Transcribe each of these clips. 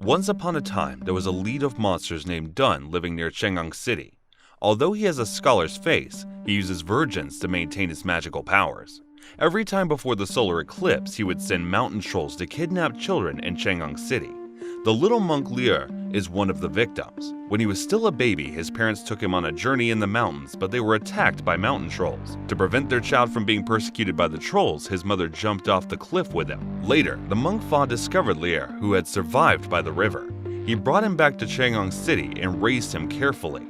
Once upon a time, there was a lead of monsters named Dun living near Chang'an City. Although he has a scholar's face, he uses virgins to maintain his magical powers. Every time before the solar eclipse, he would send mountain trolls to kidnap children in Chang'an City. The little monk Lier is one of the victims. When he was still a baby, his parents took him on a journey in the mountains, but they were attacked by mountain trolls. To prevent their child from being persecuted by the trolls, his mother jumped off the cliff with him. Later, the monk Fa discovered Lier, who had survived by the river. He brought him back to Chang'an City and raised him carefully.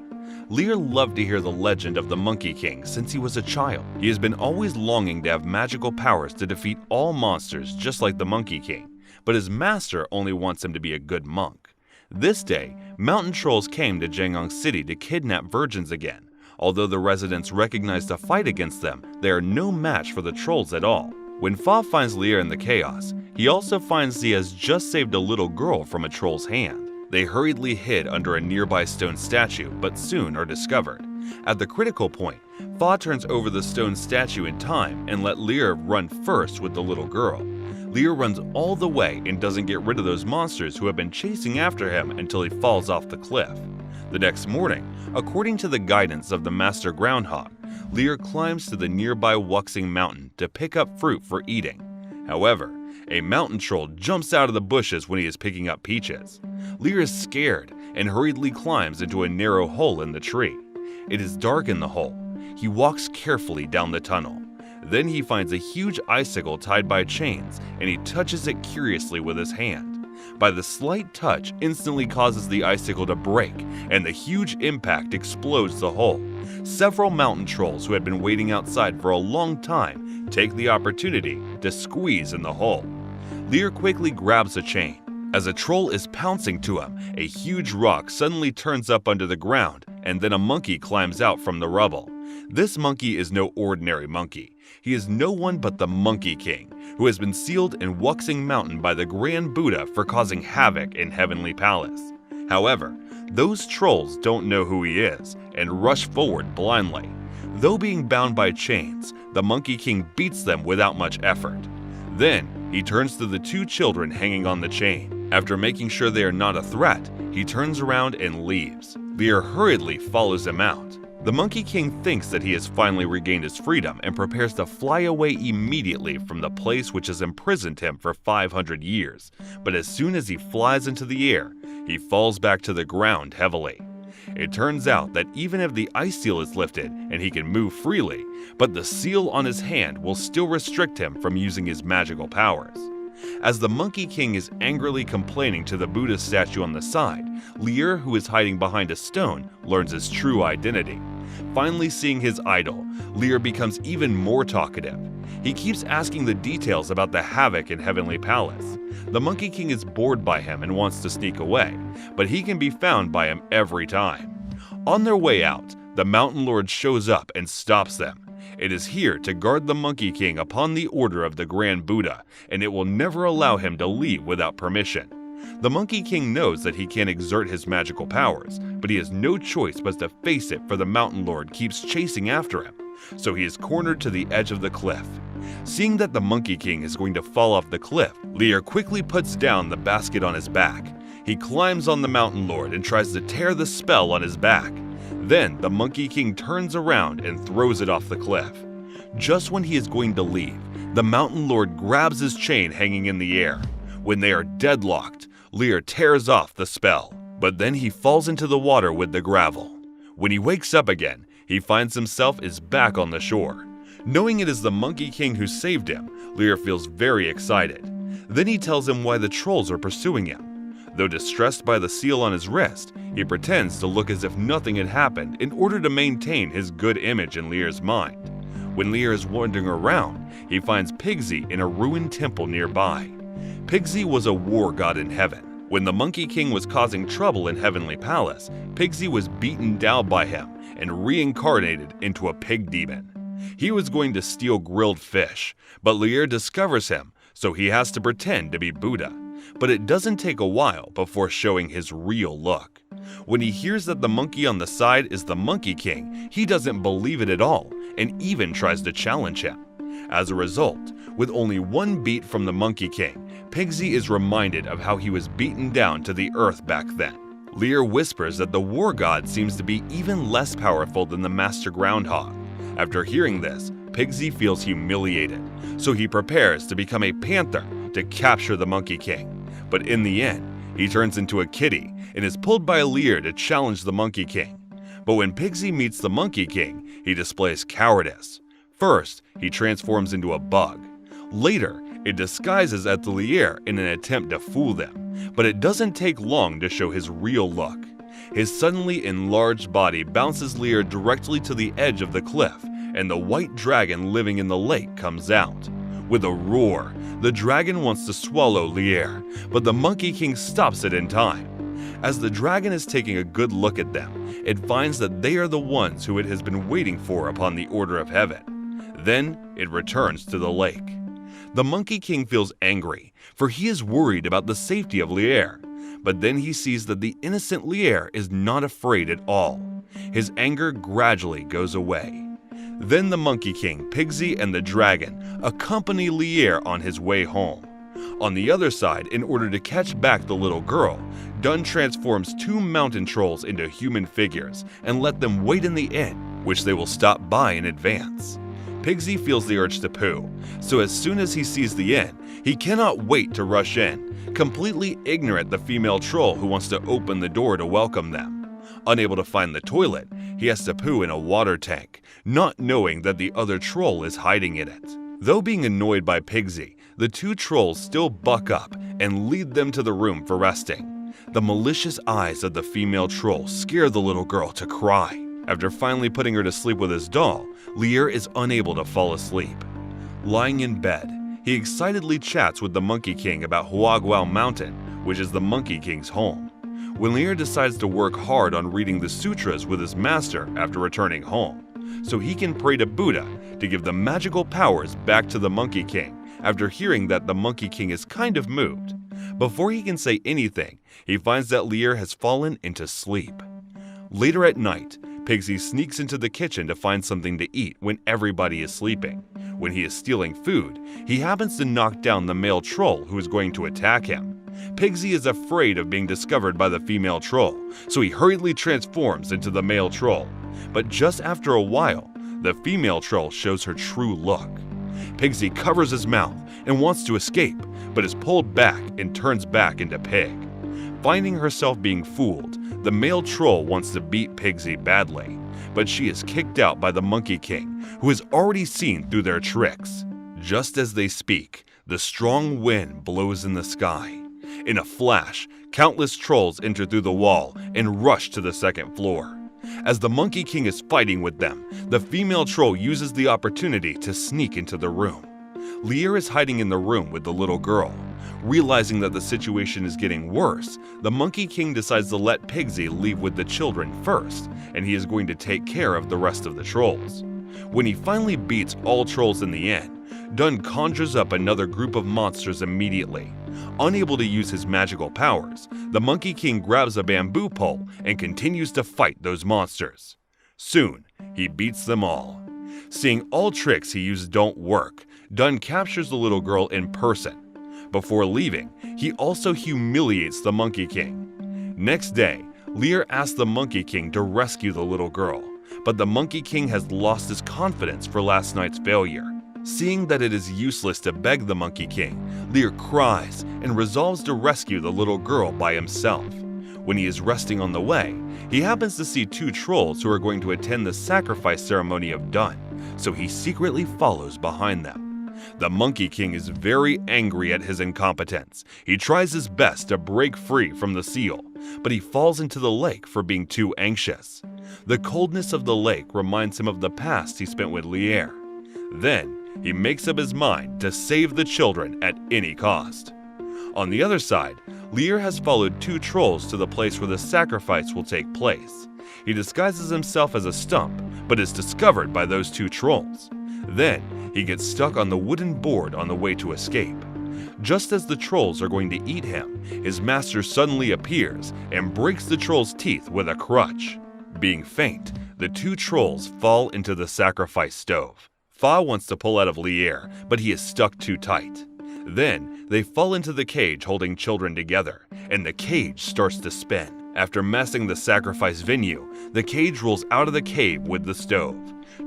Lier loved to hear the legend of the Monkey King since he was a child. He has been always longing to have magical powers to defeat all monsters just like the Monkey King, but his master only wants him to be a good monk. This day, mountain trolls came to Chang'an City to kidnap virgins again. Although the residents recognize the fight against them, they are no match for the trolls at all. When Fa finds Lier in the chaos, he also finds he has just saved a little girl from a troll's hand. They hurriedly hid under a nearby stone statue, but soon are discovered. At the critical point, Fa turns over the stone statue in time and let Lier run first with the little girl. Lier runs all the way and doesn't get rid of those monsters who have been chasing after him until he falls off the cliff. The next morning, according to the guidance of the Master Groundhog, Lier climbs to the nearby Wuxing Mountain to pick up fruit for eating. However, a mountain troll jumps out of the bushes when he is picking up peaches. Lier is scared and hurriedly climbs into a narrow hole in the tree. It is dark in the hole. He walks carefully down the tunnel. Then he finds a huge icicle tied by chains and he touches it curiously with his hand. By the slight touch instantly causes the icicle to break and the huge impact explodes the hole. Several mountain trolls who had been waiting outside for a long time take the opportunity to squeeze in the hole. Lier quickly grabs a chain. As a troll is pouncing to him, a huge rock suddenly turns up under the ground and then a monkey climbs out from the rubble. This monkey is no ordinary monkey. He is no one but the Monkey King, who has been sealed in Wuxing Mountain by the Grand Buddha for causing havoc in Heavenly Palace. However, those trolls don't know who he is and rush forward blindly. Though being bound by chains, the Monkey King beats them without much effort. Then, he turns to the two children hanging on the chain. After making sure they are not a threat, he turns around and leaves. Lier hurriedly follows him out. The Monkey King thinks that he has finally regained his freedom and prepares to fly away immediately from the place which has imprisoned him for 500 years. But as soon as he flies into the air, he falls back to the ground heavily. It turns out that even if the ice seal is lifted and he can move freely, but the seal on his hand will still restrict him from using his magical powers. As the Monkey King is angrily complaining to the Buddha statue on the side, Lier, who is hiding behind a stone, learns his true identity. Finally seeing his idol, Lier becomes even more talkative. He keeps asking the details about the havoc in Heavenly Palace. The Monkey King is bored by him and wants to sneak away, but he can be found by him every time. On their way out, the Mountain Lord shows up and stops them. It is here to guard the Monkey King upon the order of the Grand Buddha, and it will never allow him to leave without permission. The Monkey King knows that he can't exert his magical powers, but he has no choice but to face it, for the Mountain Lord keeps chasing after him. So he is cornered to the edge of the cliff. Seeing that the Monkey King is going to fall off the cliff, Lier quickly puts down the basket on his back. He climbs on the Mountain Lord and tries to tear the spell on his back. Then the Monkey King turns around and throws it off the cliff. Just when he is going to leave, the Mountain Lord grabs his chain hanging in the air. When they are deadlocked, Lier tears off the spell, but then he falls into the water with the gravel. When he wakes up again, he finds himself is back on the shore. Knowing it is the Monkey King who saved him, Lier feels very excited. Then he tells him why the trolls are pursuing him. Though distressed by the seal on his wrist, he pretends to look as if nothing had happened in order to maintain his good image in Lier's mind. When Lier is wandering around, he finds Pigsy in a ruined temple nearby. Pigsy was a war god in heaven. When the Monkey King was causing trouble in Heavenly Palace, Pigsy was beaten down by him and reincarnated into a pig demon. He was going to steal grilled fish, but Lier discovers him, so he has to pretend to be Buddha. But it doesn't take a while before showing his real look. When he hears that the monkey on the side is the Monkey King, he doesn't believe it at all and even tries to challenge him. As a result, with only one beat from the Monkey King, Pigsy is reminded of how he was beaten down to the earth back then. Lear whispers that the war god seems to be even less powerful than the master groundhog. After hearing this, Pigsy feels humiliated, so he prepares to become a panther to capture the Monkey King. But in the end, he turns into a kitty and is pulled by Lear to challenge the Monkey King. But when Pigsy meets the Monkey King, he displays cowardice. First, he transforms into a bug. Later, it disguises as Lear in an attempt to fool them, but it doesn't take long to show his real look. His suddenly enlarged body bounces Lear directly to the edge of the cliff, and the white dragon living in the lake comes out. With a roar, the dragon wants to swallow Lear, but the Monkey King stops it in time. As the dragon is taking a good look at them, it finds that they are the ones who it has been waiting for upon the order of heaven. Then it returns to the lake. The Monkey King feels angry, for he is worried about the safety of Lear. But then he sees that the innocent Lear is not afraid at all. His anger gradually goes away. Then the Monkey King, Pigsy, and the dragon accompany Lear on his way home. On the other side, in order to catch back the little girl, Dunn transforms 2 mountain trolls into human figures and let them wait in the inn, which they will stop by in advance. Pigsy feels the urge to poo, so as soon as he sees the inn, he cannot wait to rush in, completely ignorant the female troll who wants to open the door to welcome them. Unable to find the toilet, he has to poo in a water tank, not knowing that the other troll is hiding in it. Though being annoyed by Pigsy, the 2 trolls still buck up and lead them to the room for resting. The malicious eyes of the female troll scare the little girl to cry. After finally putting her to sleep with his doll, Lear is unable to fall asleep. Lying in bed, he excitedly chats with the Monkey King about Huaguao Mountain, which is the Monkey King's home. When Lear decides to work hard on reading the sutras with his master after returning home, so he can pray to Buddha to give the magical powers back to the Monkey King after hearing that the Monkey King is kind of moved. Before he can say anything, he finds that Lear has fallen into sleep. Later at night, Pigsy sneaks into the kitchen to find something to eat when everybody is sleeping. When he is stealing food, he happens to knock down the male troll who is going to attack him. Pigsy is afraid of being discovered by the female troll, so he hurriedly transforms into the male troll. But just after a while, the female troll shows her true look. Pigsy covers his mouth and wants to escape, but is pulled back and turns back into pig. Finding herself being fooled, the male troll wants to beat Pigsy badly, but she is kicked out by the Monkey King, who has already seen through their tricks. Just as they speak, the strong wind blows in the sky. In a flash, countless trolls enter through the wall and rush to the second floor. As the Monkey King is fighting with them, the female troll uses the opportunity to sneak into the room. Lear is hiding in the room with the little girl. Realizing that the situation is getting worse, the Monkey King decides to let Pigsy leave with the children first, and he is going to take care of the rest of the trolls. When he finally beats all trolls in the end, Dunn conjures up another group of monsters immediately. Unable to use his magical powers, the Monkey King grabs a bamboo pole and continues to fight those monsters. Soon, he beats them all. Seeing all tricks he used don't work, Dunn captures the little girl in person. Before leaving, he also humiliates the Monkey King. Next day, Lear asks the Monkey King to rescue the little girl, but the Monkey King has lost his confidence for last night's failure. Seeing that it is useless to beg the Monkey King, Lear cries and resolves to rescue the little girl by himself. When he is resting on the way, he happens to see 2 trolls who are going to attend the sacrifice ceremony of Dunn, so he secretly follows behind them. The Monkey King is very angry at his incompetence. He tries his best to break free from the seal, but he falls into the lake for being too anxious. The coldness of the lake reminds him of the past he spent with Lear. Then, he makes up his mind to save the children at any cost. On the other side, Lear has followed 2 trolls to the place where the sacrifice will take place. He disguises himself as a stump, but is discovered by those 2 trolls. Then, he gets stuck on the wooden board on the way to escape. Just as the trolls are going to eat him, his master suddenly appears and breaks the troll's teeth with a crutch. Being faint, the 2 trolls fall into the sacrifice stove. Fa wants to pull out of Lear, but he is stuck too tight. Then, they fall into the cage holding children together, and the cage starts to spin. After messing the sacrifice venue, the cage rolls out of the cave with the stove.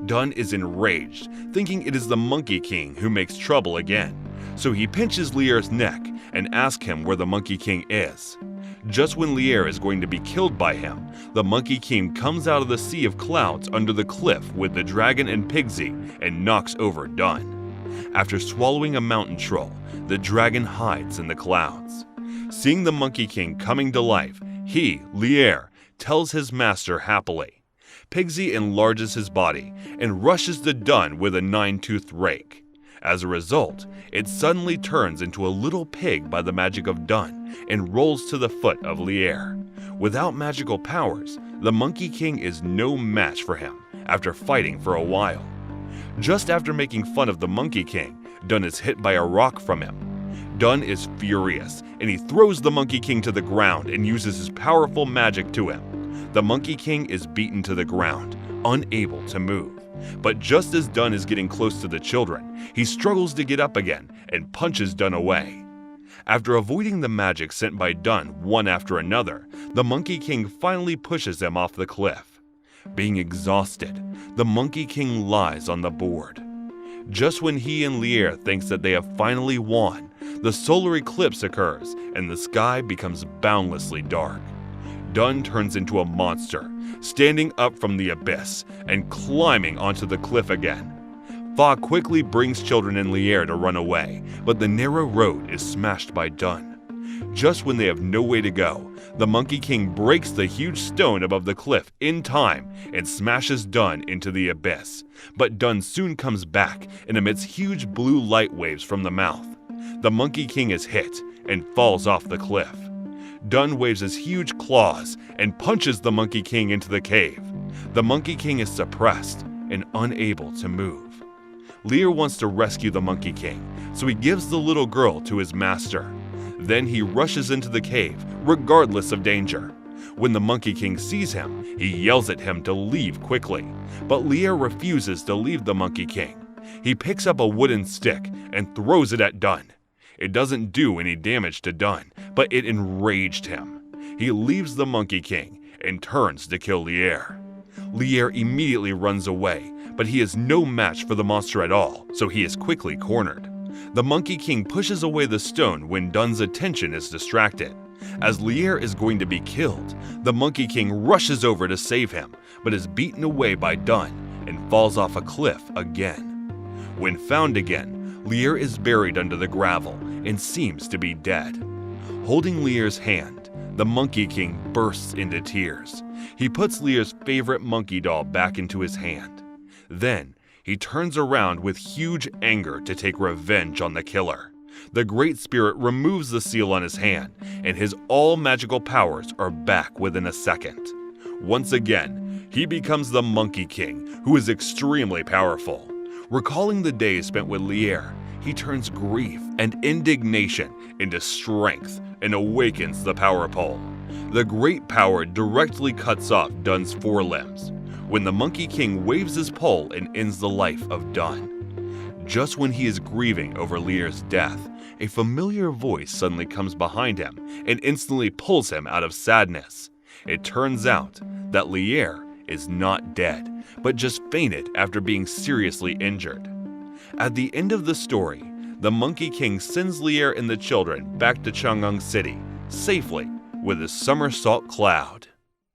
Dunn is enraged, thinking it is the Monkey King who makes trouble again. So he pinches Lier's neck and asks him where the Monkey King is. Just when Lier is going to be killed by him, the Monkey King comes out of the sea of clouds under the cliff with the dragon and Pigsy and knocks over Dunn. After swallowing a mountain troll, the dragon hides in the clouds. Seeing the Monkey King coming to life, he, Lier, tells his master happily. Pigsy enlarges his body and rushes to Dunn with a 9-toothed rake. As a result, it suddenly turns into a little pig by the magic of Dunn and rolls to the foot of Lier. Without magical powers, the Monkey King is no match for him after fighting for a while. Just after making fun of the Monkey King, Dunn is hit by a rock from him. Dunn is furious, and he throws the Monkey King to the ground and uses his powerful magic to him. The Monkey King is beaten to the ground, unable to move. But just as Dunn is getting close to the children, he struggles to get up again and punches Dunn away. After avoiding the magic sent by Dunn one after another, the Monkey King finally pushes him off the cliff. Being exhausted, the Monkey King lies on the board. Just when he and Lier thinks that they have finally won, the solar eclipse occurs and the sky becomes boundlessly dark. Dunn turns into a monster, standing up from the abyss and climbing onto the cliff again. Fa quickly brings children and Lier to run away, but the narrow road is smashed by Dunn. Just when they have no way to go, the Monkey King breaks the huge stone above the cliff in time and smashes Dunn into the abyss. But Dunn soon comes back and emits huge blue light waves from the mouth. The Monkey King is hit and falls off the cliff. Dunn waves his huge claws and punches the Monkey King into the cave. The Monkey King is suppressed and unable to move. Lier wants to rescue the Monkey King, so he gives the little girl to his master. Then he rushes into the cave, regardless of danger. When the Monkey King sees him, he yells at him to leave quickly, but Lier refuses to leave the Monkey King. He picks up a wooden stick and throws it at Dunn. It doesn't do any damage to Dunn, but it enraged him. He leaves the Monkey King and turns to kill Lier. Lier immediately runs away, but he is no match for the monster at all, so he is quickly cornered. The Monkey King pushes away the stone when Dunn's attention is distracted. As Lier is going to be killed, the Monkey King rushes over to save him, but is beaten away by Dunn and falls off a cliff again. When found again, Lier is buried under the gravel and seems to be dead. Holding Lier's hand, the Monkey King bursts into tears. He puts Lier's favorite monkey doll back into his hand. Then, he turns around with huge anger to take revenge on the killer. The Great Spirit removes the seal on his hand, and his all-magical powers are back within a second. Once again, he becomes the Monkey King, who is extremely powerful. Recalling the days spent with Lier, he turns grief and indignation into strength and awakens the power pole. The great power directly cuts off Dunn's forelimbs, when the Monkey King waves his pole and ends the life of Dunn. Just when he is grieving over Lier's death, a familiar voice suddenly comes behind him and instantly pulls him out of sadness. It turns out that Lier is not dead, but just fainted after being seriously injured. At the end of the story, the Monkey King sends Lier and the children back to Chang'an City, safely, with his somersault cloud.